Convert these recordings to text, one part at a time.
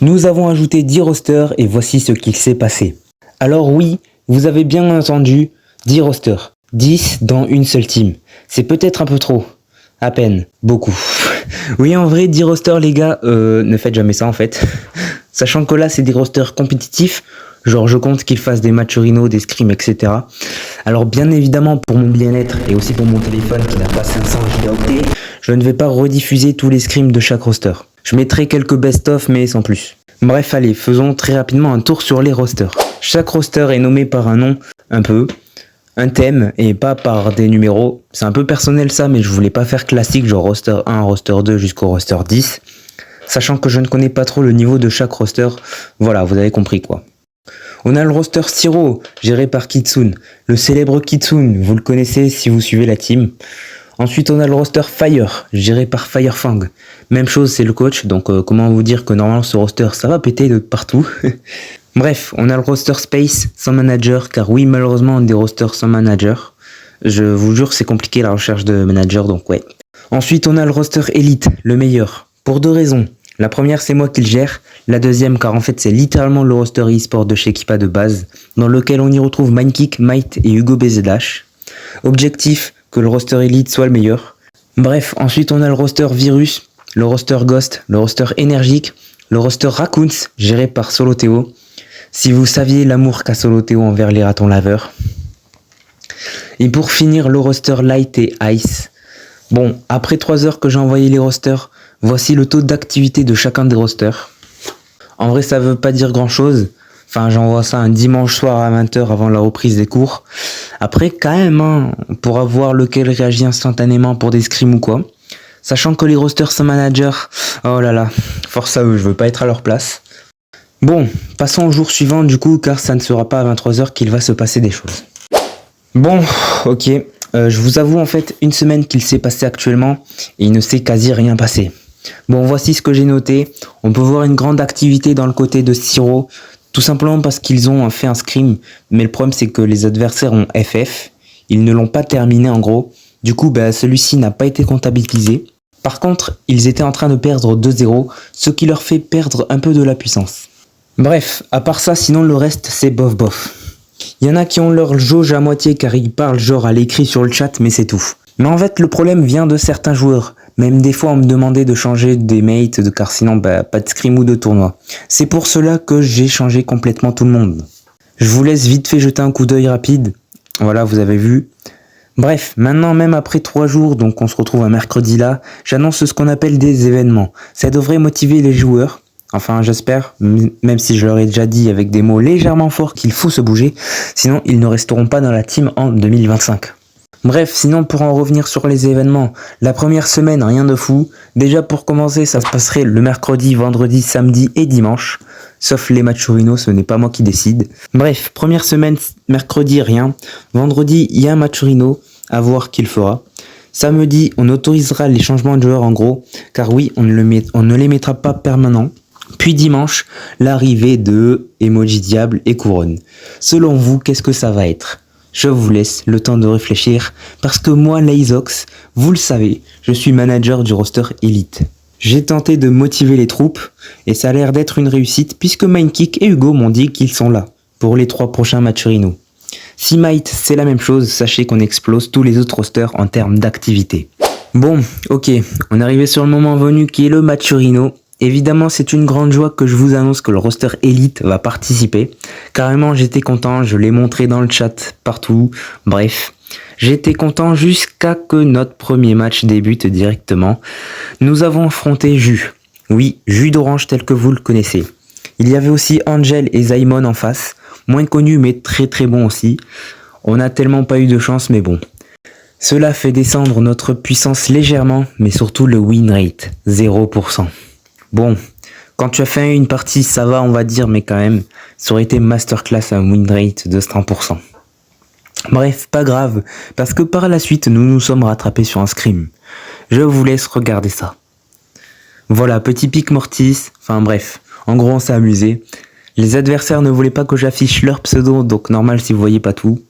Nous avons ajouté 10 rosters et voici ce qu'il s'est passé. Alors oui, vous avez bien entendu, 10 rosters. 10 dans une seule team. C'est peut-être un peu trop. À peine. Beaucoup. Oui, en vrai, 10 rosters, les gars, ne faites jamais ça en fait. Sachant que là, c'est des rosters compétitifs. Genre, je compte qu'ils fassent des matchs Rhino, des scrims, etc. Alors, bien évidemment, pour mon bien-être et aussi pour mon téléphone qui n'a pas 500 gigaoctets, je ne vais pas rediffuser tous les scrims de chaque roster. Je mettrai quelques best-of, mais sans plus. Bref, allez, faisons très rapidement un tour sur les rosters. Chaque roster est nommé par un nom, un thème, et pas par des numéros. C'est un peu personnel ça, mais je voulais pas faire classique, genre roster 1, roster 2 jusqu'au roster 10. Sachant que je ne connais pas trop le niveau de chaque roster. Voilà, vous avez compris quoi. On a le roster Siro, géré par Kitsune. Le célèbre Kitsune, vous le connaissez si vous suivez la team. Ensuite, on a le roster Fire, géré par Firefang. Même chose, c'est le coach, donc comment vous dire que normalement ce roster, ça va péter de partout. Bref, on a le roster Space sans manager, car oui, malheureusement, des rosters sans manager. Je vous jure, c'est compliqué la recherche de manager, donc ouais. Ensuite, on a le roster Elite, le meilleur, pour 2 raisons. La première, c'est moi qui le gère. La deuxième, car en fait, c'est littéralement le roster e-sport de chez Kipa de base, dans lequel on y retrouve Mindkick, Might et Hugo BZH. Objectif, que le roster Elite soit le meilleur. Bref, ensuite, on a le roster Virus, le roster Ghost, le roster Énergique, le roster Raccoons, géré par Soloteo. Si vous saviez l'amour qu'a Soloteo envers les ratons laveurs. Et pour finir, le roster Light et Ice. Bon, après 3 heures que j'ai envoyé les rosters, voici le taux d'activité de chacun des rosters. En vrai, ça veut pas dire grand chose. Enfin, j'envoie ça un dimanche soir à 20h avant la reprise des cours. Après, quand même, hein, on pourra voir lequel réagit instantanément pour des scrims ou quoi. Sachant que les rosters sans manager, oh là là, force à eux, je veux pas être à leur place. Bon, passons au jour suivant du coup, car ça ne sera pas à 23h qu'il va se passer des choses. Bon, ok. Je vous avoue en fait une semaine qu'il s'est passé actuellement et il ne s'est quasi rien passé. Bon, voici ce que j'ai noté. On peut voir une grande activité dans le côté de Siro, tout simplement parce qu'ils ont fait un scrim, mais le problème c'est que les adversaires ont FF, ils ne l'ont pas terminé en gros, du coup celui-ci n'a pas été comptabilisé. Par contre, ils étaient en train de perdre 2-0, ce qui leur fait perdre un peu de la puissance. Bref, à part ça, sinon le reste c'est bof bof. Il y en a qui ont leur jauge à moitié car ils parlent genre à l'écrit sur le chat, mais c'est tout. Mais en fait, le problème vient de certains joueurs. Même des fois, on me demandait de changer des mates, car sinon, pas de scrim ou de tournoi. C'est pour cela que j'ai changé complètement tout le monde. Je vous laisse vite fait jeter un coup d'œil rapide. Voilà, vous avez vu. Bref, maintenant, même après 3 jours, donc on se retrouve un mercredi là, j'annonce ce qu'on appelle des événements. Ça devrait motiver les joueurs. Enfin, j'espère, même si je leur ai déjà dit avec des mots légèrement forts qu'il faut se bouger, sinon ils ne resteront pas dans la team en 2025. Bref, sinon pour en revenir sur les événements, la première semaine, rien de fou. Déjà pour commencer, ça se passerait le mercredi, vendredi, samedi et dimanche. Sauf les matchs Rhino, ce n'est pas moi qui décide. Bref, première semaine, mercredi, rien. Vendredi, il y a un match Rhino, à voir qui le fera. Samedi, on autorisera les changements de joueurs en gros, car oui, on ne les mettra pas permanents. Puis dimanche, l'arrivée de Emoji Diable et Couronne. Selon vous, qu'est-ce que ça va être ? Je vous laisse le temps de réfléchir, parce que moi, Lazox, vous le savez, je suis manager du roster Elite. J'ai tenté de motiver les troupes, et ça a l'air d'être une réussite, puisque Mindkick et Hugo m'ont dit qu'ils sont là, pour les 3 prochains matchs Rhino. Si Might, c'est la même chose, sachez qu'on explose tous les autres rosters en termes d'activité. Bon, ok, on est arrivé sur le moment venu qui est le match Rhino. Évidemment, c'est une grande joie que je vous annonce que le roster Elite va participer. Carrément, j'étais content, je l'ai montré dans le chat partout. Bref, j'étais content jusqu'à que notre premier match débute directement. Nous avons affronté Jus. Oui, Jus d'Orange tel que vous le connaissez. Il y avait aussi Angel et Zaimon en face. Moins connu mais très très bon aussi. On n'a tellement pas eu de chance mais bon. Cela fait descendre notre puissance légèrement, mais surtout le win rate, 0%. Bon, quand tu as fait une partie, ça va, on va dire, mais quand même, ça aurait été masterclass un win rate de 100%. Bref, pas grave, parce que par la suite, nous nous sommes rattrapés sur un scrim. Je vous laisse regarder ça. Voilà, petit pic Mortis, enfin bref, en gros on s'est amusé. Les adversaires ne voulaient pas que j'affiche leur pseudo, donc normal si vous voyez pas tout.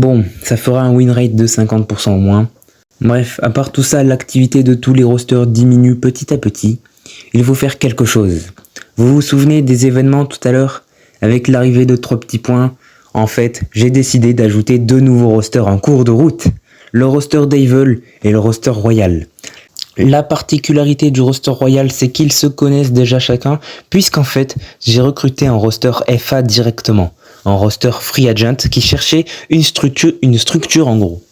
Bon, ça fera un win rate de 50% au moins. Bref, à part tout ça, l'activité de tous les rosters diminue petit à petit. Il faut faire quelque chose. Vous vous souvenez des événements tout à l'heure? Avec l'arrivée de 3 petits points, en fait, j'ai décidé d'ajouter 2 nouveaux rosters en cours de route. Le roster Devil et le roster Royal. La particularité du roster Royal, c'est qu'ils se connaissent déjà chacun, puisqu'en fait, j'ai recruté un roster FA directement. Un roster Free Agent qui cherchait une structure en gros.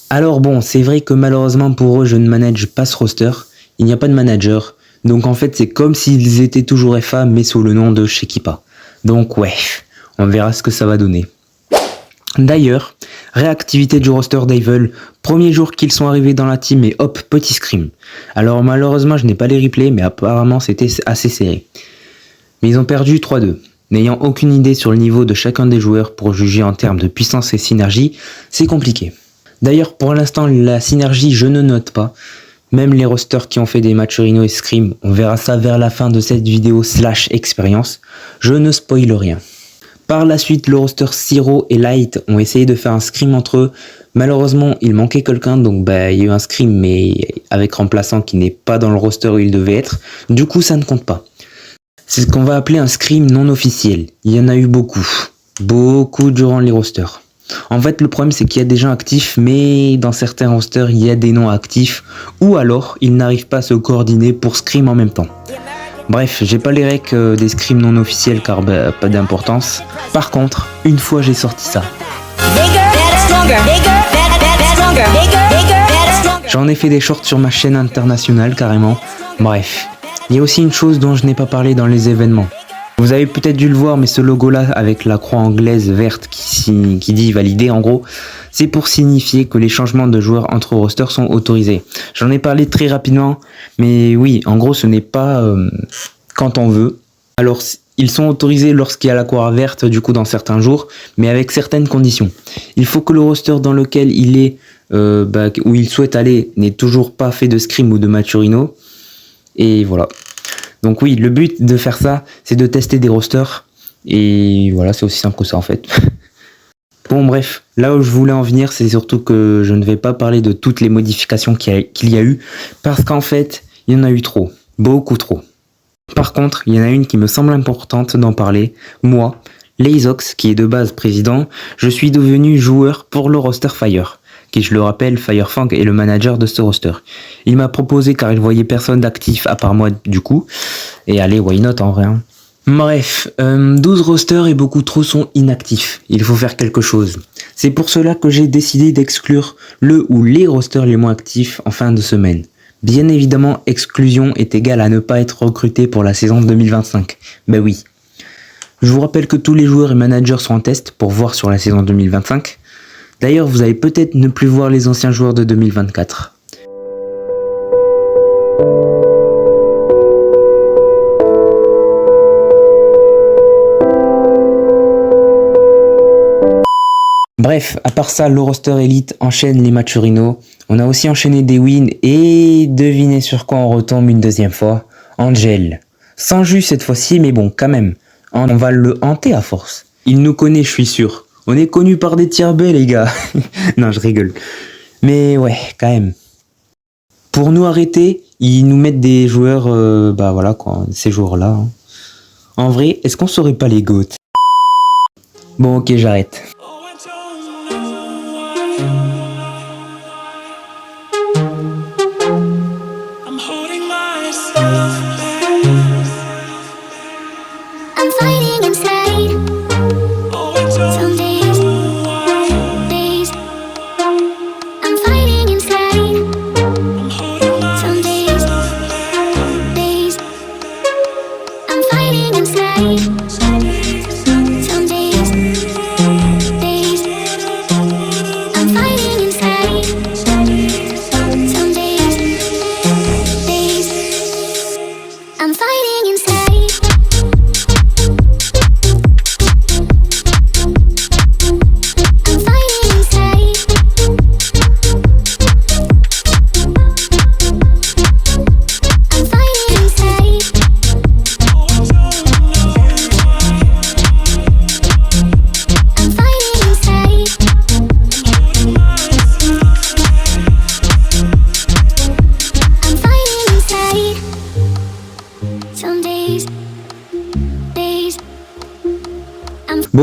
Alors bon, c'est vrai que malheureusement pour eux, je ne manage pas ce roster. Il n'y a pas de manager. Donc en fait, c'est comme s'ils étaient toujours FA, mais sous le nom de Shekipa. Donc ouais, on verra ce que ça va donner. D'ailleurs, réactivité du roster Devil, premier jour qu'ils sont arrivés dans la team et hop, petit scrim. Alors malheureusement, je n'ai pas les replays, mais apparemment c'était assez serré. Mais ils ont perdu 3-2. N'ayant aucune idée sur le niveau de chacun des joueurs pour juger en termes de puissance et synergie, c'est compliqué. D'ailleurs, pour l'instant, la synergie, je ne note pas. Même les rosters qui ont fait des matchs Rhino et Scream, on verra ça vers la fin de cette vidéo / expérience. Je ne spoil rien. Par la suite, le roster Siro et Light ont essayé de faire un scrim entre eux. Malheureusement, il manquait quelqu'un, donc il y a eu un scrim, mais avec remplaçant qui n'est pas dans le roster où il devait être. Du coup, ça ne compte pas. C'est ce qu'on va appeler un scrim non officiel. Il y en a eu beaucoup. Beaucoup durant les rosters. En fait, le problème, c'est qu'il y a des gens actifs, mais dans certains rosters, il y a des non actifs, ou alors, ils n'arrivent pas à se coordonner pour scrim en même temps. Bref, j'ai pas les règles des scrims non officiels car pas d'importance. Par contre, une fois j'ai sorti ça. J'en ai fait des shorts sur ma chaîne internationale carrément. Bref, il y a aussi une chose dont je n'ai pas parlé dans les événements. Vous avez peut-être dû le voir, mais ce logo-là avec la croix anglaise verte qui dit validé en gros, c'est pour signifier que les changements de joueurs entre rosters sont autorisés. J'en ai parlé très rapidement, mais oui, en gros ce n'est pas quand on veut. Alors ils sont autorisés lorsqu'il y a la croix verte du coup dans certains jours, mais avec certaines conditions. Il faut que le roster dans lequel il est, où il souhaite aller, n'ait toujours pas fait de scrim ou de match Rhino. Et voilà. Donc oui, le but de faire ça, c'est de tester des rosters. Et voilà, c'est aussi simple que ça en fait. Bon bref, là où je voulais en venir, c'est surtout que je ne vais pas parler de toutes les modifications qu'il y a eu. Parce qu'en fait, il y en a eu trop. Beaucoup trop. Par contre, il y en a une qui me semble importante d'en parler. Moi, Lazox, qui est de base président, je suis devenu joueur pour le roster Fire. Qui, je le rappelle, Firefang est le manager de ce roster. Il m'a proposé car il voyait personne d'actif à part moi du coup. Et allez, why not en vrai. Hein. Bref, 12 rosters et beaucoup trop sont inactifs. Il faut faire quelque chose. C'est pour cela que j'ai décidé d'exclure le ou les rosters les moins actifs en fin de semaine. Bien évidemment, exclusion est égale à ne pas être recruté pour la saison 2025. Ben oui. Je vous rappelle que tous les joueurs et managers sont en test pour voir sur la saison 2025. D'ailleurs, vous allez peut-être ne plus voir les anciens joueurs de 2024. Bref, à part ça, le roster Elite enchaîne les matchs Rhino. On a aussi enchaîné des wins et devinez sur quoi on retombe une deuxième fois. Angel. Sans jus cette fois-ci, mais bon, quand même. On va le hanter à force. Il nous connaît, je suis sûr. On est connu par des tiers B, les gars. Non, je rigole. Mais ouais, quand même. Pour nous arrêter, ils nous mettent des joueurs, voilà quoi, ces joueurs-là. Hein. En vrai, est-ce qu'on saurait pas les GOAT? Bon, ok, j'arrête.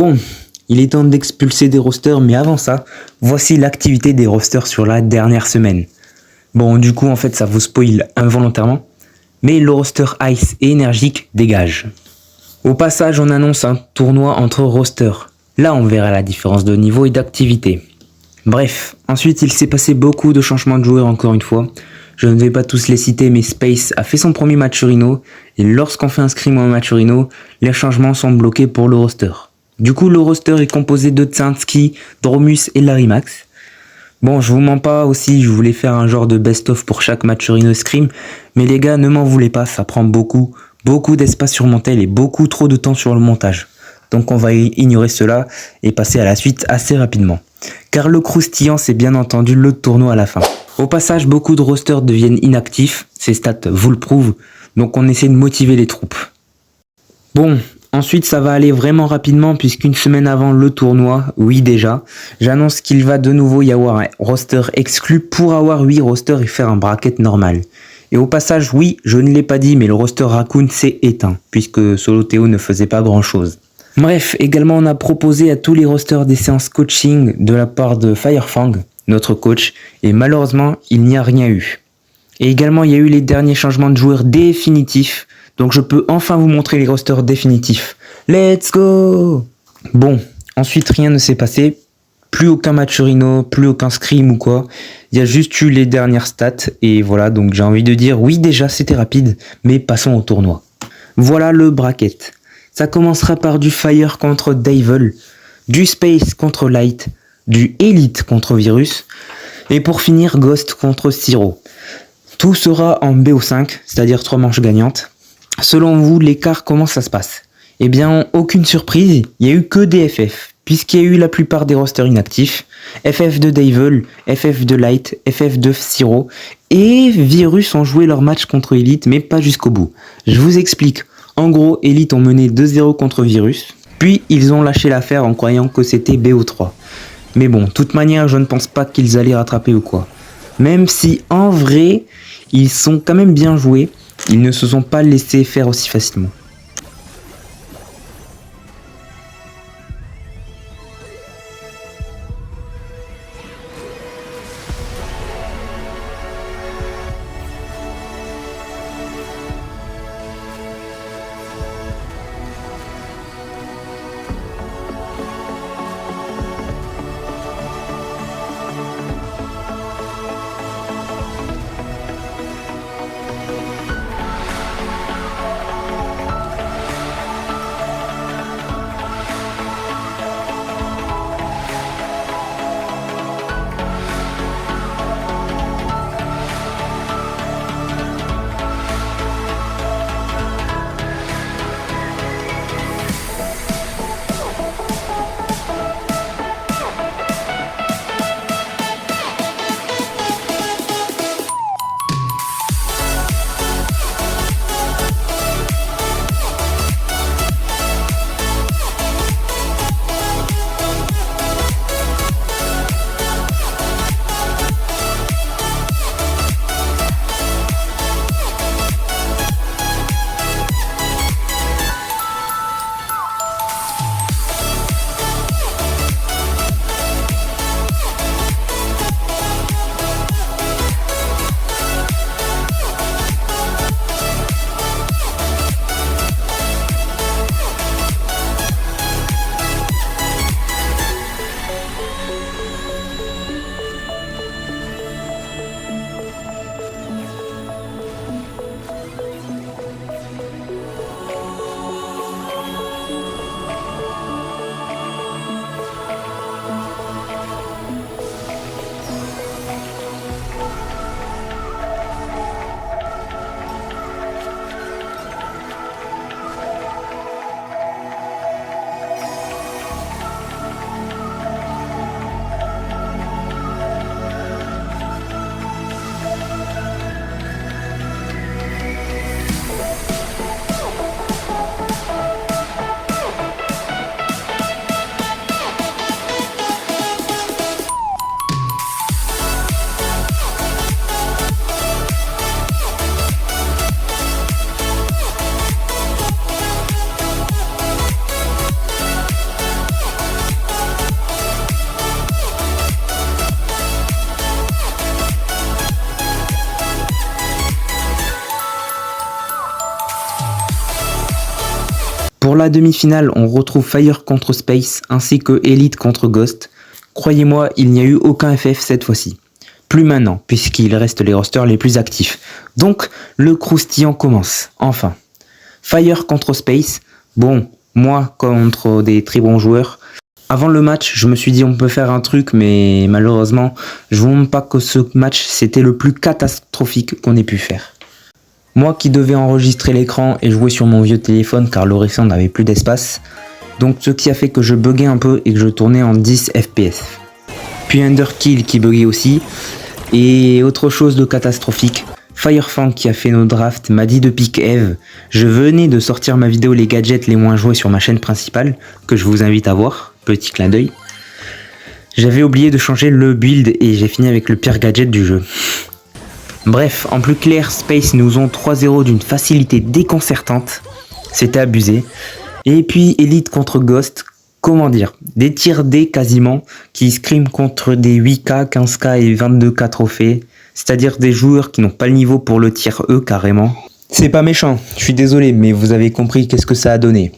Bon, il est temps d'expulser des rosters, mais avant ça, voici l'activité des rosters sur la dernière semaine. Bon, du coup, en fait, ça vous spoil involontairement, mais le roster Ice et énergique dégage. Au passage, on annonce un tournoi entre rosters. Là, on verra la différence de niveau et d'activité. Bref, ensuite, il s'est passé beaucoup de changements de joueurs encore une fois. Je ne vais pas tous les citer, mais Space a fait son premier match sur Rhino, et lorsqu'on fait un scrim en match sur Rhino, les changements sont bloqués pour le roster. Du coup, le roster est composé de Tsansky, Dromus et Larimax. Bon, je vous mens pas aussi, je voulais faire un genre de best-of pour chaque match sur Rhino Scrim, mais les gars, ne m'en voulez pas, ça prend beaucoup d'espace sur mon tel et beaucoup trop de temps sur le montage. Donc on va ignorer cela et passer à la suite assez rapidement. Car le croustillant, c'est bien entendu le tournoi à la fin. Au passage, beaucoup de rosters deviennent inactifs, ces stats vous le prouvent, donc on essaie de motiver les troupes. Bon, ensuite ça va aller vraiment rapidement puisqu'une semaine avant le tournoi, oui déjà, j'annonce qu'il va de nouveau y avoir un roster exclu pour avoir 8 rosters et faire un bracket normal. Et au passage, oui, je ne l'ai pas dit, mais le roster Raccoon s'est éteint, puisque Solo Théo ne faisait pas grand chose. Bref, également on a proposé à tous les rosters des séances coaching de la part de Firefang, notre coach, et malheureusement, il n'y a rien eu. Et également, il y a eu les derniers changements de joueurs définitifs, donc je peux enfin vous montrer les rosters définitifs. Let's go! Bon, ensuite rien ne s'est passé, plus aucun match Rhino, plus aucun scrim ou quoi, il y a juste eu les dernières stats, et voilà, donc j'ai envie de dire, oui déjà c'était rapide, mais passons au tournoi. Voilà le bracket. Ça commencera par du Fire contre Devil, du Space contre Light, du Elite contre Virus, et pour finir Ghost contre Siro. Tout sera en BO5, c'est-à-dire 3 manches gagnantes. Selon vous, l'écart, comment ça se passe? Eh bien, aucune surprise, il n'y a eu que des FF, puisqu'il y a eu la plupart des rosters inactifs, FF de Devil, FF de Light, FF de Siro, et Virus ont joué leur match contre Elite, mais pas jusqu'au bout. Je vous explique. En gros, Elite ont mené 2-0 contre Virus, puis ils ont lâché l'affaire en croyant que c'était BO3. Mais bon, de toute manière, je ne pense pas qu'ils allaient rattraper ou quoi. Même si, en vrai, ils sont quand même bien joués, ils ne se sont pas laissés faire aussi facilement. Pour la demi-finale, on retrouve Fire contre Space ainsi que Elite contre Ghost. Croyez-moi, il n'y a eu aucun FF cette fois-ci. Plus maintenant, puisqu'il reste les rosters les plus actifs. Donc, le croustillant commence, enfin. Fire contre Space, bon, moi contre des très bons joueurs. Avant le match, je me suis dit on peut faire un truc, mais malheureusement, je vous montre pas que ce match, c'était le plus catastrophique qu'on ait pu faire. Moi qui devais enregistrer l'écran et jouer sur mon vieux téléphone car le récent n'avait plus d'espace, donc ce qui a fait que je buguais un peu et que je tournais en 10 FPS. Puis Underkill qui buguait aussi, et autre chose de catastrophique, Firefang qui a fait nos drafts m'a dit de pick Eve. Je venais de sortir ma vidéo les gadgets les moins joués sur ma chaîne principale, que je vous invite à voir. Petit clin d'œil. J'avais oublié de changer le build et j'ai fini avec le pire gadget du jeu. Bref, en plus clair, Space nous ont 3-0 d'une facilité déconcertante. C'était abusé. Et puis Elite contre Ghost, comment dire, des tirs D quasiment, qui scream contre des 8K, 15K et 22K trophées. C'est-à-dire des joueurs qui n'ont pas le niveau pour le tir E carrément. C'est pas méchant, je suis désolé, mais vous avez compris qu'est-ce que ça a donné.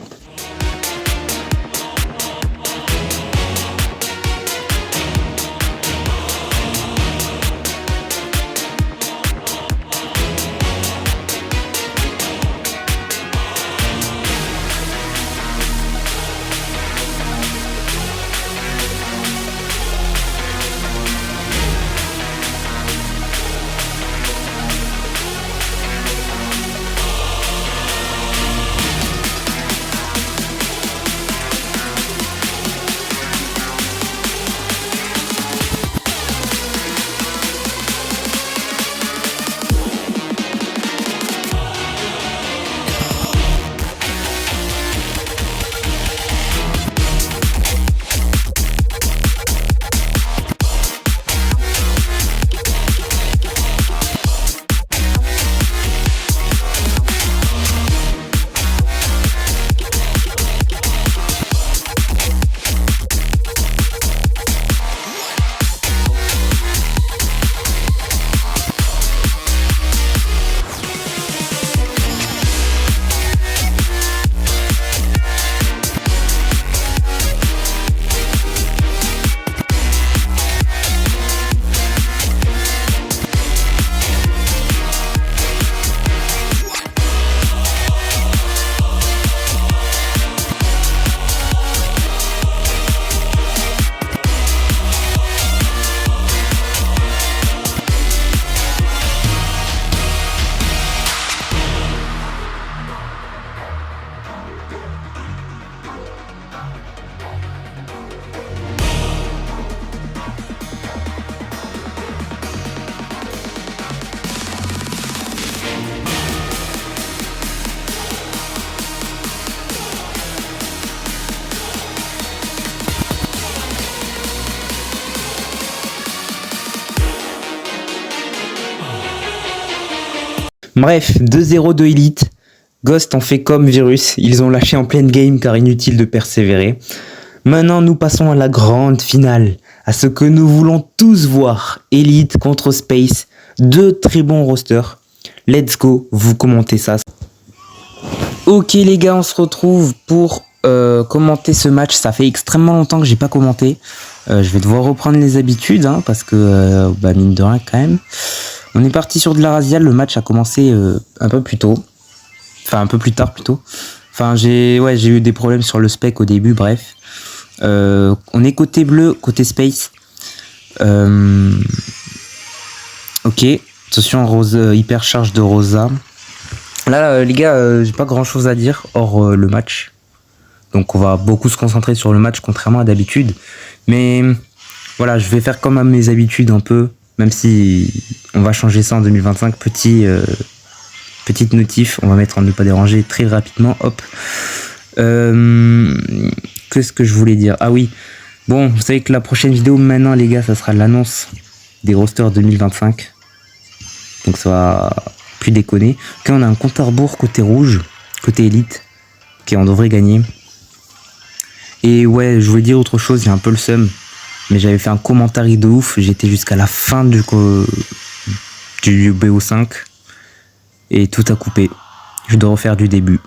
Bref, 2-0 de Elite. Ghost ont fait comme Virus, ils ont lâché en pleine game car inutile de persévérer. Maintenant nous passons à la grande finale, à ce que nous voulons tous voir. Elite contre Space, deux très bons rosters. Let's go, vous commentez ça. Ok les gars, on se retrouve pour commenter ce match. Ça fait extrêmement longtemps que j'ai pas commenté. Je vais devoir reprendre les habitudes parce que mine de rien quand même. On est parti sur de la raziale, le match a commencé un peu plus tôt. Enfin un peu plus tard plutôt. Enfin j'ai eu des problèmes sur le spec au début, bref. On est côté bleu, côté Space. Ok, attention Rose, hyper charge de Rosa. Là les gars, j'ai pas grand chose à dire hors le match. Donc on va beaucoup se concentrer sur le match contrairement à d'habitude. Mais voilà, je vais faire comme à mes habitudes un peu. Même si on va changer ça en 2025, petite notif, on va mettre en ne pas déranger très rapidement, hop. Qu'est-ce que je voulais dire? Ah oui, bon, vous savez que la prochaine vidéo maintenant les gars, ça sera l'annonce des rosters 2025. Donc ça va plus déconner. Ok, on a un compte à rebours côté rouge, côté élite. Ok, on devrait gagner. Et ouais, je voulais dire autre chose, il y a un peu le seum. Mais j'avais fait un commentaire de ouf, j'étais jusqu'à la fin du BO5 et tout a coupé. Je dois refaire du début.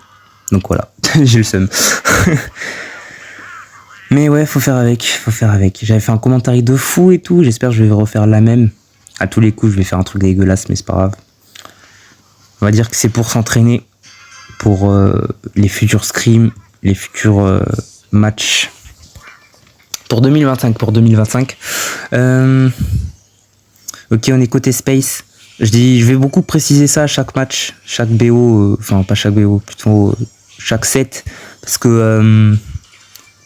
Donc voilà. J'ai le seum. Mais ouais, faut faire avec, faut faire avec. J'avais fait un commentaire de fou et tout, j'espère que je vais refaire la même. À tous les coups, je vais faire un truc dégueulasse, mais c'est pas grave. On va dire que c'est pour s'entraîner pour les futurs scrims, les futurs matchs. Pour 2025, ok, on est côté space. Je vais beaucoup préciser ça à chaque match, chaque BO, enfin pas chaque BO, plutôt chaque set, parce que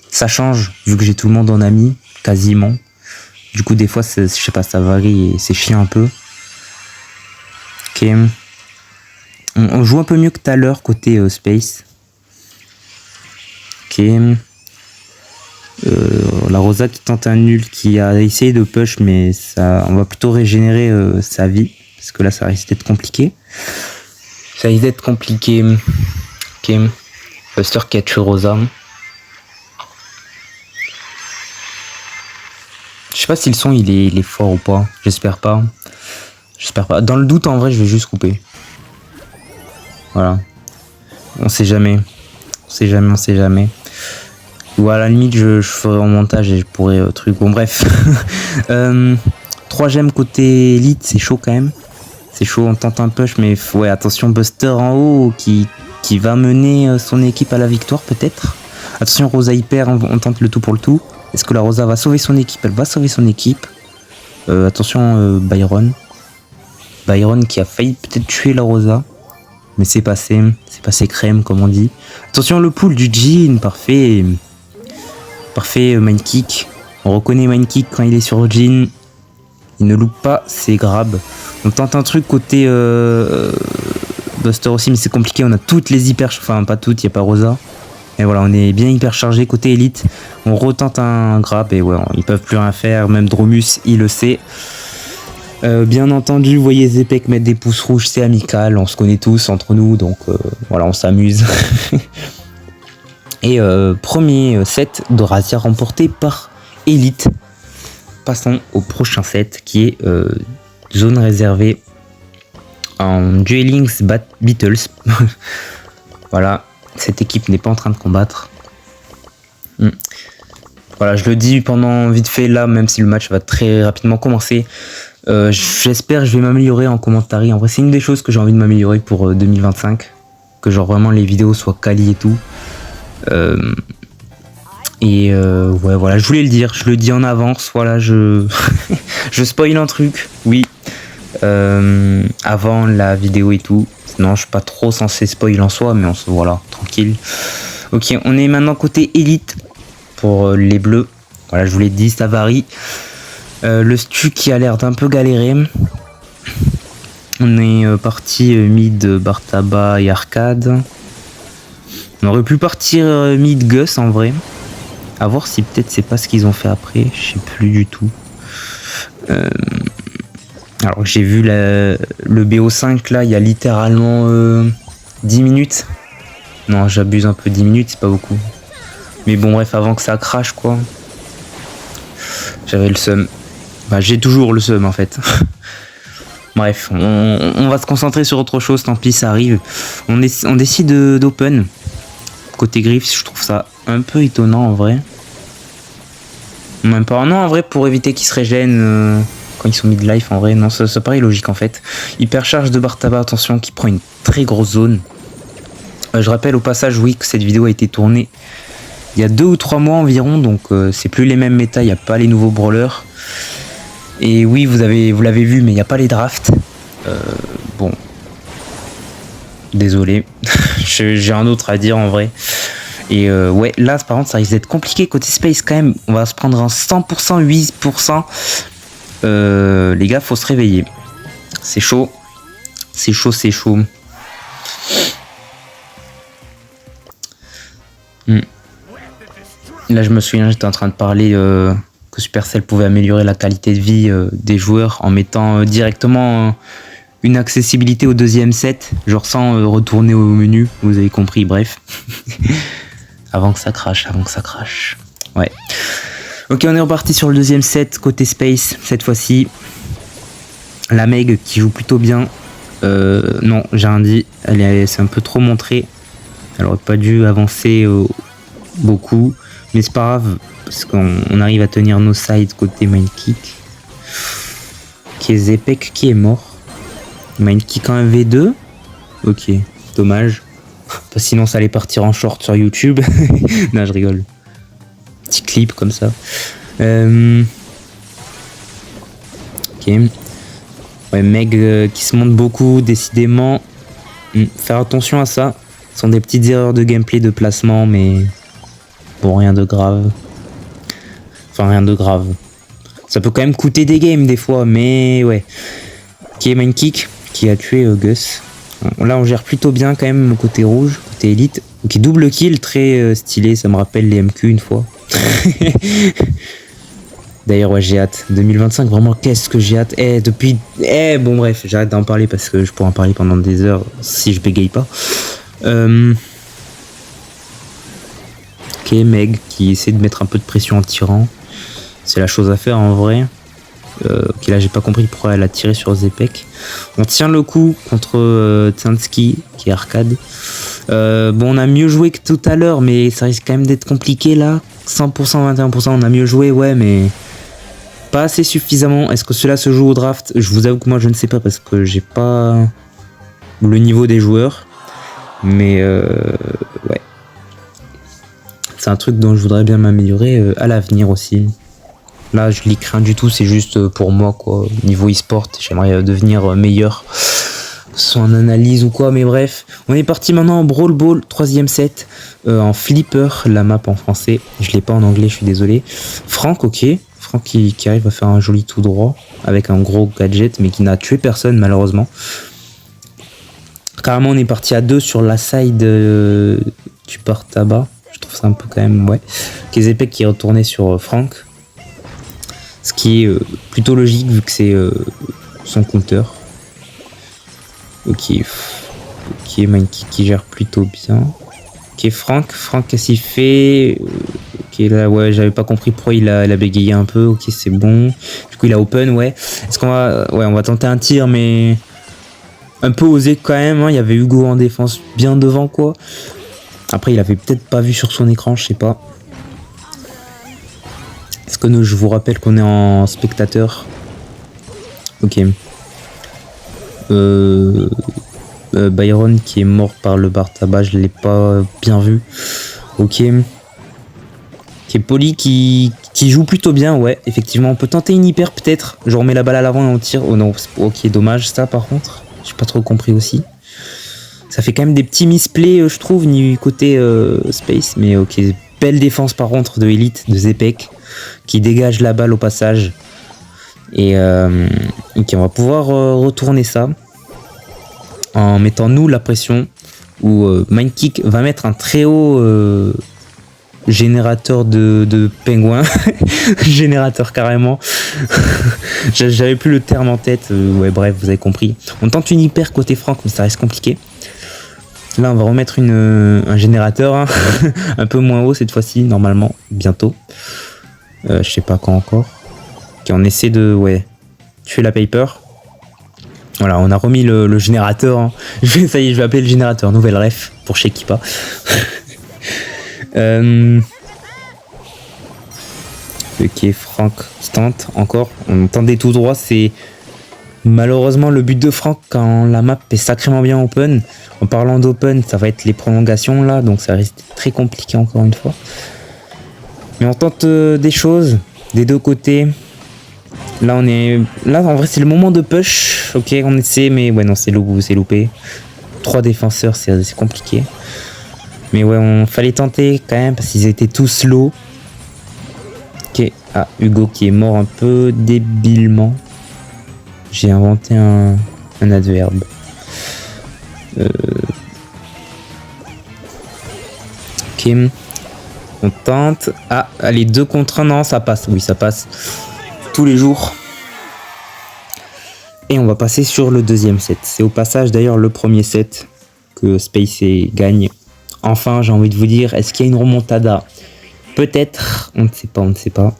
ça change, vu que j'ai tout le monde en ami, quasiment. Du coup, des fois, je sais pas, ça varie et c'est chiant un peu. Ok. On joue un peu mieux que tout à l'heure côté space. Ok. La Rosa qui tente un nul, qui a essayé de push, mais ça, on va plutôt régénérer sa vie, parce que là, ça risque d'être compliqué. Ok. Buster qui a tué Rosa. Je sais pas si le son il est fort ou pas. J'espère pas. Dans le doute, en vrai, je vais juste couper. Voilà. On sait jamais. Ou à la limite, je ferai en montage et je pourrai truc. Bon, bref. 3 gemmes côté elite, c'est chaud quand même. C'est chaud, on tente un push, mais ouais, attention, Buster en haut qui va mener son équipe à la victoire, peut-être. Attention, Rosa hyper, on tente le tout pour le tout. Est-ce que la Rosa va sauver son équipe? Elle va sauver son équipe. Attention, Byron. Byron qui a failli peut-être tuer la Rosa. Mais c'est passé crème, comme on dit. Attention, le pull du Jhin, parfait. Parfait, Mindkick. On reconnaît Mindkick quand il est sur Jhin. Il ne loupe pas ses grabs. On tente un truc côté Buster aussi, mais c'est compliqué. On a toutes les hyper... Enfin, pas toutes, il n'y a pas Rosa. Et voilà, on est bien hyper chargé côté élite. On retente un grab et ouais, ils peuvent plus rien faire. Même Dromus, il le sait. Bien entendu, vous voyez Zepek mettre des pouces rouges, c'est amical. On se connaît tous entre nous, donc voilà, on s'amuse. Et premier set de Razia remporté par Elite. Passons au prochain set qui est zone réservée en Duelings Beatles. Voilà, cette équipe n'est pas en train de combattre. Voilà, je le dis pendant vite fait là, même si le match va très rapidement commencer. J'espère que je vais m'améliorer en commentaire. En vrai, c'est une des choses que j'ai envie de m'améliorer pour 2025. Que genre vraiment les vidéos soient quali et tout. Ouais, voilà, je voulais le dire, je le dis en avance. Voilà, je spoil un truc, oui. Avant la vidéo et tout. Non, je suis pas trop censé spoil en soi, mais voilà, tranquille. Ok, on est maintenant côté élite pour les bleus. Voilà, je vous l'ai dit, ça varie. Le Stu qui a l'air d'un peu galérer. On est parti mid Bartaba et Arcade. On aurait pu partir mid Gus en vrai. A voir si peut-être c'est pas ce qu'ils ont fait après. Je sais plus du tout. Alors j'ai vu le BO5 là, il y a littéralement 10 minutes. Non, j'abuse un peu, 10 minutes, c'est pas beaucoup. Mais bon, bref, avant que ça crache quoi. J'avais le seum. Bah, j'ai toujours le seum en fait. Bref, on va se concentrer sur autre chose, tant pis, ça arrive. On décide d'open. Côté Griff, je trouve ça un peu étonnant en vrai. Même pas. Non, en vrai, pour éviter qu'ils se régènent quand ils sont mid-life, en vrai, non, ça paraît logique en fait. Hypercharge de Bartaba, attention, qui prend une très grosse zone. Je rappelle au passage, oui, que cette vidéo a été tournée il y a 2 ou 3 mois environ, donc c'est plus les mêmes méta, il n'y a pas les nouveaux brawlers. Et oui, vous l'avez vu, mais il n'y a pas les drafts. Bon. Désolé. J'ai un autre à dire en vrai. Et ouais, là par contre ça risque d'être compliqué côté space quand même. On va se prendre un 100%, 8%. Les gars, faut se réveiller. C'est chaud. C'est chaud. Là je me souviens, j'étais en train de parler que Supercell pouvait améliorer la qualité de vie des joueurs en mettant directement une accessibilité au deuxième set, genre sans retourner au menu, vous avez compris, bref. Avant que ça crache. Ouais. Ok, on est reparti sur le deuxième set, côté space, cette fois-ci. La Meg qui joue plutôt bien. Non, j'ai rien dit, c'est un peu trop montré. Elle aurait pas dû avancer beaucoup. Mais c'est pas grave. Parce qu'on arrive à tenir nos sides côté Mindkick. Qui est Zepek qui est mort. Mindkick en V2. Ok, dommage. Sinon ça allait partir en short sur YouTube. Non, je rigole. Petit clip comme ça. Ok. Ouais, Meg qui se monte beaucoup, décidément. Faire attention à ça. Ce sont des petites erreurs de gameplay, de placement, mais bon, rien de grave. Enfin, rien de grave. Ça peut quand même coûter des games des fois, mais ouais. Qui est Mindkick qui a tué Gus. Là, on gère plutôt bien quand même le côté rouge, côté élite. Ok, double kill, très stylé. Ça me rappelle les MQ une fois. D'ailleurs, ouais, j'ai hâte. 2025, vraiment, qu'est-ce que j'ai hâte. Bon, bref, j'arrête d'en parler parce que je pourrais en parler pendant des heures si je bégaye pas. Ok, Meg qui essaie de mettre un peu de pression en tirant. C'est la chose à faire en vrai. Ok, là, j'ai pas compris pourquoi elle a tiré sur Zepek. On tient le coup contre Tsansky, qui est arcade. Bon, on a mieux joué que tout à l'heure, mais ça risque quand même d'être compliqué là. 100%, 21%, on a mieux joué, ouais, mais pas assez suffisamment. Est-ce que cela se joue au draft? Je vous avoue que moi je ne sais pas parce que j'ai pas le niveau des joueurs. Mais ouais. C'est un truc dont je voudrais bien m'améliorer à l'avenir aussi. Là, je lis rien du tout, c'est juste pour moi, quoi. Niveau e-sport, j'aimerais devenir meilleur. Soit en analyse ou quoi, mais bref. On est parti maintenant en Brawl Ball, 3ème set. En flipper, la map en français. Je l'ai pas en anglais, je suis désolé. Franck, ok. Franck qui arrive à faire un joli tout droit. Avec un gros gadget, mais qui n'a tué personne, malheureusement. Carrément, on est parti à 2 sur la side du port tabac. Je trouve ça un peu quand même, ouais. Kezepek qui est retourné sur Franck. Ce qui est plutôt logique vu que c'est son compteur. Ok. Ok, Mindkick qui gère plutôt bien. Ok, Franck, qu'est-ce qu'il fait? Ok, là, ouais, j'avais pas compris pourquoi il a bégayé un peu. Ok, c'est bon. Du coup, il a open, ouais. Est-ce qu'on va... Ouais, on va tenter un tir, mais... Un peu osé quand même, hein. Il y avait Hugo en défense bien devant, quoi. Après, il avait peut-être pas vu sur son écran, je sais pas. Est-ce que je vous rappelle qu'on est en spectateur? Ok. Byron qui est mort par le bar tabac, je l'ai pas bien vu. Ok. Ok, Poli qui joue plutôt bien, ouais, effectivement. On peut tenter une hyper peut-être. Je remets la balle à l'avant et on tire. Oh non, ok, dommage ça par contre. J'ai pas trop compris aussi. Ça fait quand même des petits misplays, je trouve, ni côté space. Mais ok, belle défense par contre de Elite, de Zepek, qui dégage la balle au passage. Et ok, on va pouvoir retourner ça en mettant nous la pression. Où Mindkick va mettre un très haut générateur de pingouins. Générateur carrément. J'avais plus le terme en tête. Ouais, bref, vous avez compris. On tente une hyper côté Franck, mais ça reste compliqué. Là, on va remettre un générateur, hein. Un peu moins haut cette fois-ci, normalement, bientôt. Je sais pas quand encore. Ok, on essaie de tuer la Piper. Voilà, on a remis le générateur. Hein. Ça y est, je vais appeler le générateur. Nouvelle ref pour chez Kipa. Ok, Franck tente encore. On tendait tout droit. C'est malheureusement le but de Franck quand la map est sacrément bien open. En parlant d'open, ça va être les prolongations là. Donc ça risque très compliqué encore une fois. Mais on tente des choses des deux côtés. Là, en vrai, c'est le moment de push. Ok, on essaie, mais ouais, non, c'est loupé. 3 défenseurs, c'est compliqué. Mais ouais, on fallait tenter quand même parce qu'ils étaient tous low. Ok, Hugo qui est mort un peu débilement. J'ai inventé un adverbe. Ok, on tente. Allez, 2 contre 1, non, ça passe. Oui, ça passe. Tous les jours. Et on va passer sur le deuxième set. C'est au passage d'ailleurs le premier set que Space gagne. Enfin, j'ai envie de vous dire, est-ce qu'il y a une remontada? Peut-être, on ne sait pas.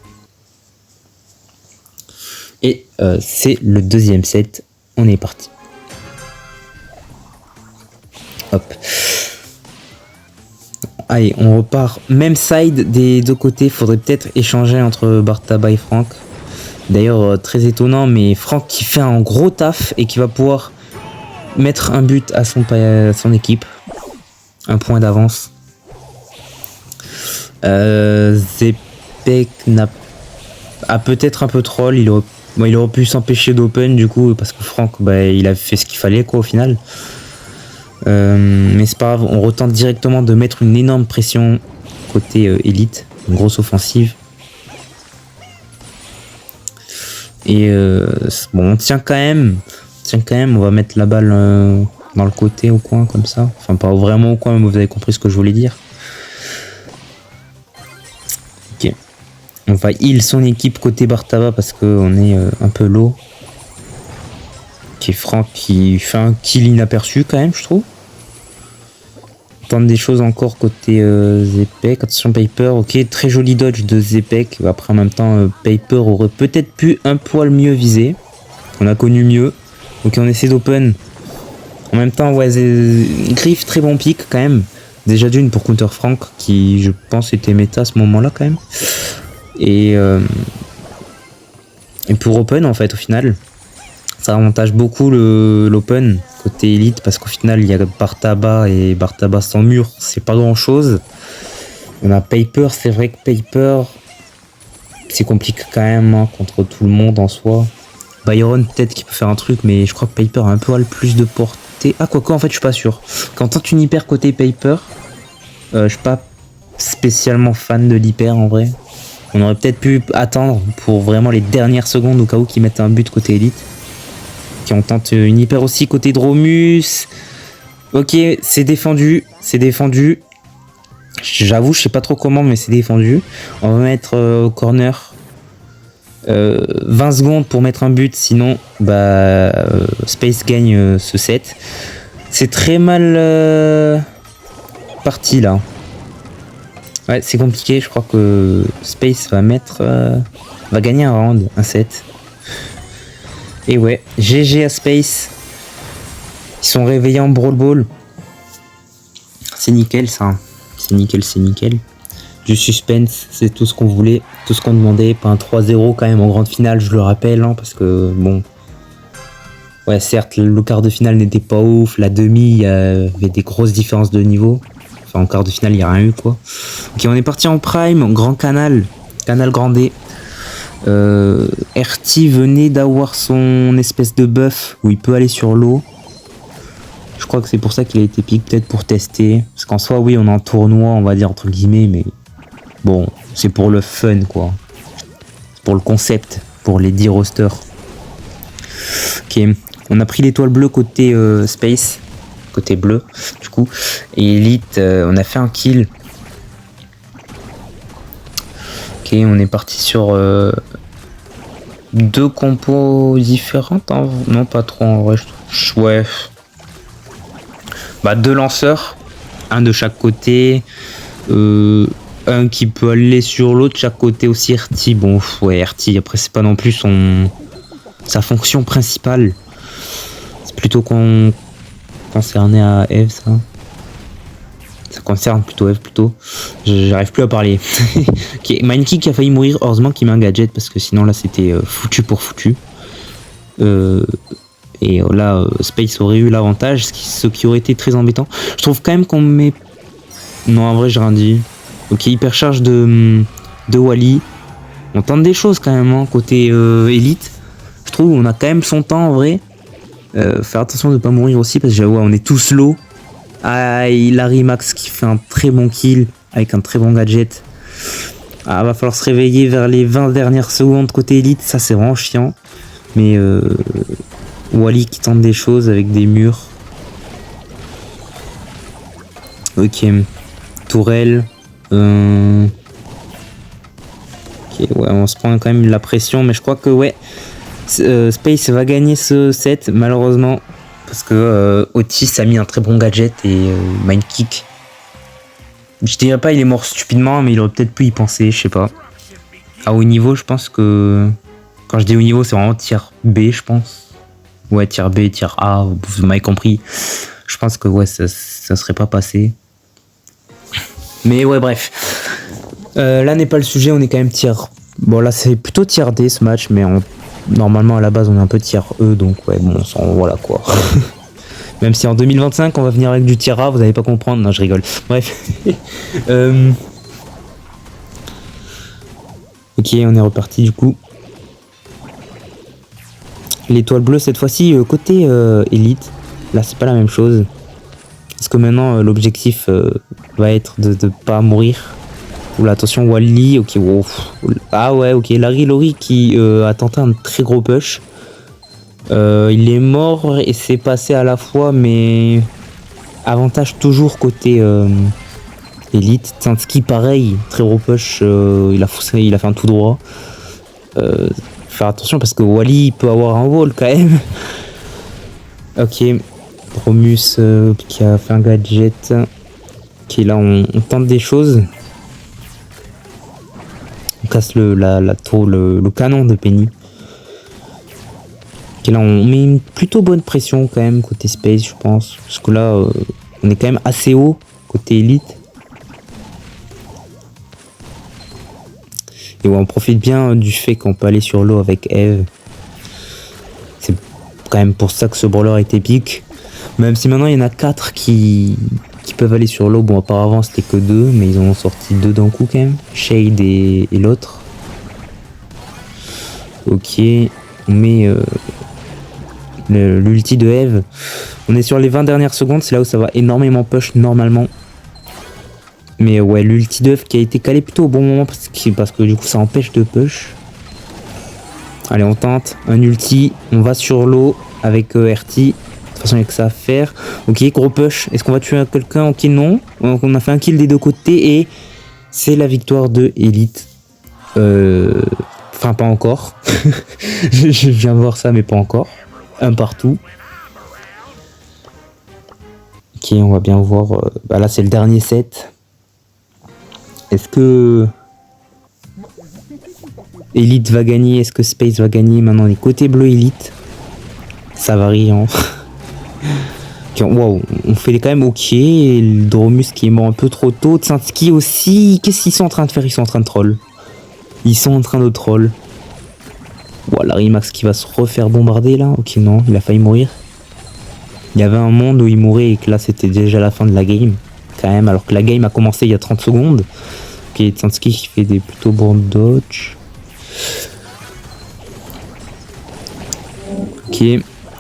Et c'est le deuxième set. On est parti. Hop. Allez, on repart. Même side des deux côtés. Faudrait peut-être échanger entre Bartaba et Franck. D'ailleurs, très étonnant, mais Franck qui fait un gros taf et qui va pouvoir mettre un but à son équipe. Un point d'avance. Zepek a peut-être un peu troll. Il aurait pu s'empêcher d'open du coup, parce que Franck, il a fait ce qu'il fallait quoi au final. Mais c'est pas grave, on retente directement de mettre une énorme pression côté élite, une grosse offensive. Et bon, on tient quand même, on va mettre la balle dans le côté au coin comme ça. Enfin pas vraiment au coin, mais vous avez compris ce que je voulais dire. Ok. On va heal son équipe côté Bartaba parce qu'on est un peu low. Ok, Franck qui fait un kill inaperçu quand même, je trouve. Tente des choses encore côté Zepek. Attention Paper, ok, très joli dodge de Zepek. Après en même temps Paper aurait peut-être pu un poil mieux viser. On a connu mieux. Ok, on essaie d'open. En même temps, ouais, Griff, très bon pick quand même. Déjà d'une pour counter Franck qui je pense était méta à ce moment là quand même. Et pour open en fait au final. Ça avantage beaucoup l'open côté élite parce qu'au final il y a Bartaba et Bartaba sans mur, c'est pas grand chose. On a Paper, c'est vrai que Paper c'est compliqué quand même hein, contre tout le monde en soi. Byron peut-être qu'il peut faire un truc mais je crois que Paper a un peu plus de portée. Ah quoique en fait je suis pas sûr. Quand t'as une hyper côté Paper, je suis pas spécialement fan de l'hyper en vrai. On aurait peut-être pu attendre pour vraiment les dernières secondes au cas où qu'ils mettent un but côté élite. Ok, on tente une hyper aussi côté Dromus. Ok, c'est défendu. J'avoue, je sais pas trop comment, mais c'est défendu. On va mettre au corner 20 secondes pour mettre un but, sinon Space gagne ce set. C'est très mal parti là. Ouais, c'est compliqué. Je crois que Space va gagner un round, un set. Et ouais, GG à Space. Ils sont réveillés en Brawl Ball. C'est nickel ça. C'est nickel. Du suspense, c'est tout ce qu'on voulait, tout ce qu'on demandait. Pas un 3-0 quand même en grande finale, je le rappelle, hein, parce que bon. Ouais, certes, le quart de finale n'était pas ouf. La demi, il y avait des grosses différences de niveau. Enfin, en quart de finale, il n'y a rien eu quoi. Ok, on est parti en prime, grand canal grandé. RT venait d'avoir son espèce de buff où il peut aller sur l'eau. Je crois que c'est pour ça qu'il a été pick, peut-être pour tester. Parce qu'en soi, oui, on est en tournoi, on va dire entre guillemets, mais bon, c'est pour le fun quoi. C'est pour le concept, pour les 10 rosters. Ok, on a pris l'étoile bleue côté Space, côté bleu, du coup. Et Elite, on a fait un kill. Ok, on est parti sur deux compos différentes. Hein. Non, pas trop en vrai. Ouais. Deux lanceurs, un de chaque côté. Un qui peut aller sur l'autre, chaque côté aussi RT. Bon, ouais, RT, après, c'est pas non plus sa fonction principale. C'est plutôt concerné à Eve, ça. Ça concerne plutôt Eve, plutôt. J'arrive plus à parler. Ok, Mindkick qui a failli mourir, heureusement qu'il met un gadget, parce que sinon, là, c'était foutu pour foutu. Et là, Space aurait eu l'avantage, ce qui aurait été très embêtant. Je trouve quand même qu'on met... Non, en vrai, j'ai rien dit. Ok, hypercharge de Wally. On tente des choses quand même, hein, côté élite. Je trouve on a quand même son temps, en vrai. Faire attention de ne pas mourir aussi, parce que on est tous low. Ah, Larry Max qui fait un très bon kill, avec un très bon gadget. Ah, va falloir se réveiller vers les 20 dernières secondes côté élite. Ça, c'est vraiment chiant. Mais... Wally qui tente des choses avec des murs. Ok. Tourelle. Ok, ouais, on se prend quand même la pression, mais je crois que ouais. Space va gagner ce set, malheureusement. Parce que Otis a mis un très bon gadget et Mindkick. Je dirais pas il est mort stupidement, mais il aurait peut-être pu y penser, je sais pas. À haut niveau, je pense que. Quand je dis haut niveau, c'est vraiment tier B, je pense. Ouais, tier B, tier A, vous m'avez compris. Je pense que ouais, ça serait pas passé. Mais ouais, bref. Là n'est pas le sujet, on est quand même tiers. Bon, là c'est plutôt tiers D ce match, mais normalement à la base on est un peu tiers E, donc ouais, bon, voilà quoi. Même si en 2025 on va venir avec du tiers A, vous allez pas comprendre. Non, je rigole. Bref. Ok, on est reparti du coup. L'étoile bleue cette fois-ci côté élite. Là c'est pas la même chose. Parce que maintenant l'objectif va être de pas mourir. Oula, attention Wally, ok, wow. Ah ouais, ok, Larry Lori qui a tenté un très gros push. Il est mort et c'est passé à la fois, mais avantage toujours côté élite. Tsansky pareil, très gros push, il a fait un tout droit. Faire attention parce que Wally peut avoir un wall quand même. Ok, Dromus qui a fait un gadget. Ok, là on tente des choses. On casse la tour, le canon de Penny. Ok, là on met une plutôt bonne pression quand même côté space, je pense. Parce que là on est quand même assez haut côté élite. Et ouais, on profite bien du fait qu'on peut aller sur l'eau avec Eve. C'est quand même pour ça que ce brawler est épique. Même si maintenant il y en a 4 qui peuvent aller sur l'eau. Bon, auparavant c'était que 2, mais ils en ont sorti 2 d'un coup quand même. Shade et l'autre. Ok, on met l'ulti de Eve. On est sur les 20 dernières secondes, c'est là où ça va énormément push normalement. Mais ouais, l'ulti de Eve qui a été calé plutôt au bon moment parce que du coup ça empêche de push. Allez, on tente un ulti, on va sur l'eau avec RT. De toute façon, il n'y a que ça à faire. Ok, gros push. Est-ce qu'on va tuer quelqu'un? Ok, non. Donc, on a fait un kill des deux côtés et c'est la victoire de Elite. Enfin, pas encore. Je viens voir ça, mais pas encore. Un partout. Ok, on va bien voir. Bah là, c'est le dernier set. Est-ce que Elite va gagner? Est-ce que Space va gagner? Maintenant, on est côté bleu Elite. Ça varie, hein. Wow, on fait quand même ok. Et le Dromus qui est mort un peu trop tôt. Tsansky aussi. Qu'est-ce qu'ils sont en train de faire? Ils sont en train de troll. Ils sont en train de troll. Voilà, Rimax qui va se refaire bombarder là. Ok, non, il a failli mourir. Il y avait un monde où il mourait et que là c'était déjà la fin de la game. Quand même, alors que la game a commencé il y a 30 secondes. Ok, Tsansky qui fait des plutôt bons dodge. Ok.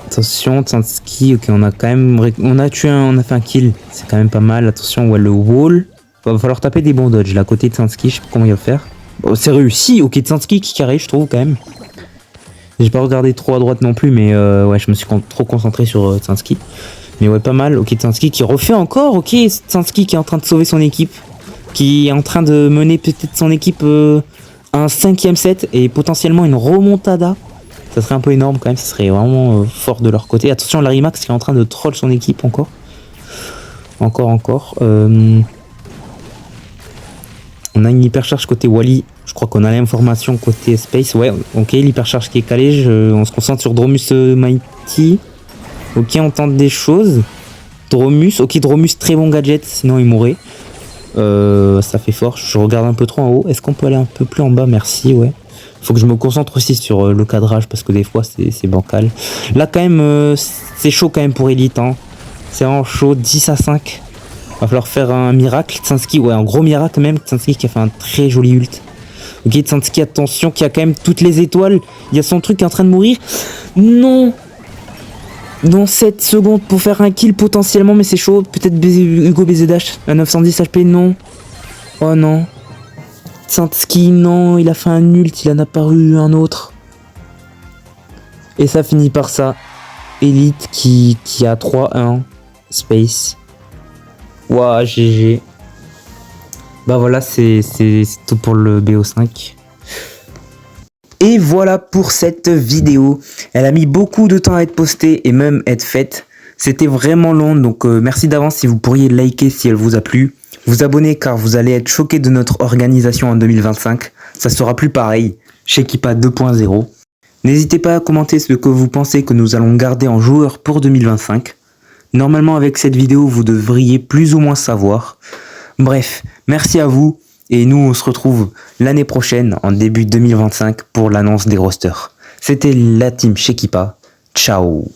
Attention, Tsansky, ok, on a quand même, on a fait un kill, c'est quand même pas mal. Attention, ouais, le wall, va falloir taper des bons dodges là, à côté de Tsansky, je sais pas comment il va faire. Oh, c'est réussi, ok, Tsansky qui carré, je trouve quand même. J'ai pas regardé trop à droite non plus, mais ouais, je me suis trop concentré sur Tsansky. Mais ouais, pas mal, ok, Tsansky qui refait encore, ok, Tsansky qui est en train de sauver son équipe, qui est en train de mener peut-être son équipe à un 5e set et potentiellement une remontada. Ça serait un peu énorme quand même, ça serait vraiment fort de leur côté. Attention, Larry Max qui est en train de troll son équipe encore. Encore. On a une hypercharge côté Wally. Je crois qu'on a l'information côté Space. Ouais, ok, l'hypercharge qui est calée. On se concentre sur Dromus Mighty. Ok, on tente des choses. Dromus, ok, Dromus, très bon gadget, sinon il mourrait. Ça fait fort. Je regarde un peu trop en haut. Est-ce qu'on peut aller un peu plus en bas? Merci, ouais. Faut que je me concentre aussi sur le cadrage parce que des fois c'est bancal. Là quand même c'est chaud quand même pour Elite, hein. C'est vraiment chaud, 10 à 5. Va falloir faire un miracle. Tsansky, ouais, un gros miracle même. Tsansky qui a fait un très joli ult. Ok, Tsansky, attention, qui a quand même toutes les étoiles. Il y a son truc qui est en train de mourir. Non. Dans 7 secondes pour faire un kill potentiellement, mais c'est chaud. Peut-être Hugo BZH à 910 HP, non. Oh non. Tsansky, non, il a fait un ult, il en a paru un autre. Et ça finit par ça. Elite qui a 3-1. Space. Ouah, GG. Bah voilà, c'est tout pour le BO5. Et voilà pour cette vidéo. Elle a mis beaucoup de temps à être postée et même être faite. C'était vraiment long, donc merci d'avance si vous pourriez liker si elle vous a plu. Vous abonner car vous allez être choqué de notre organisation en 2025. Ça sera plus pareil. Chez Equipa 2.0. N'hésitez pas à commenter ce que vous pensez que nous allons garder en joueurs pour 2025. Normalement avec cette vidéo vous devriez plus ou moins savoir. Bref, merci à vous et nous on se retrouve l'année prochaine en début 2025 pour l'annonce des rosters. C'était la team Shekipa. Ciao.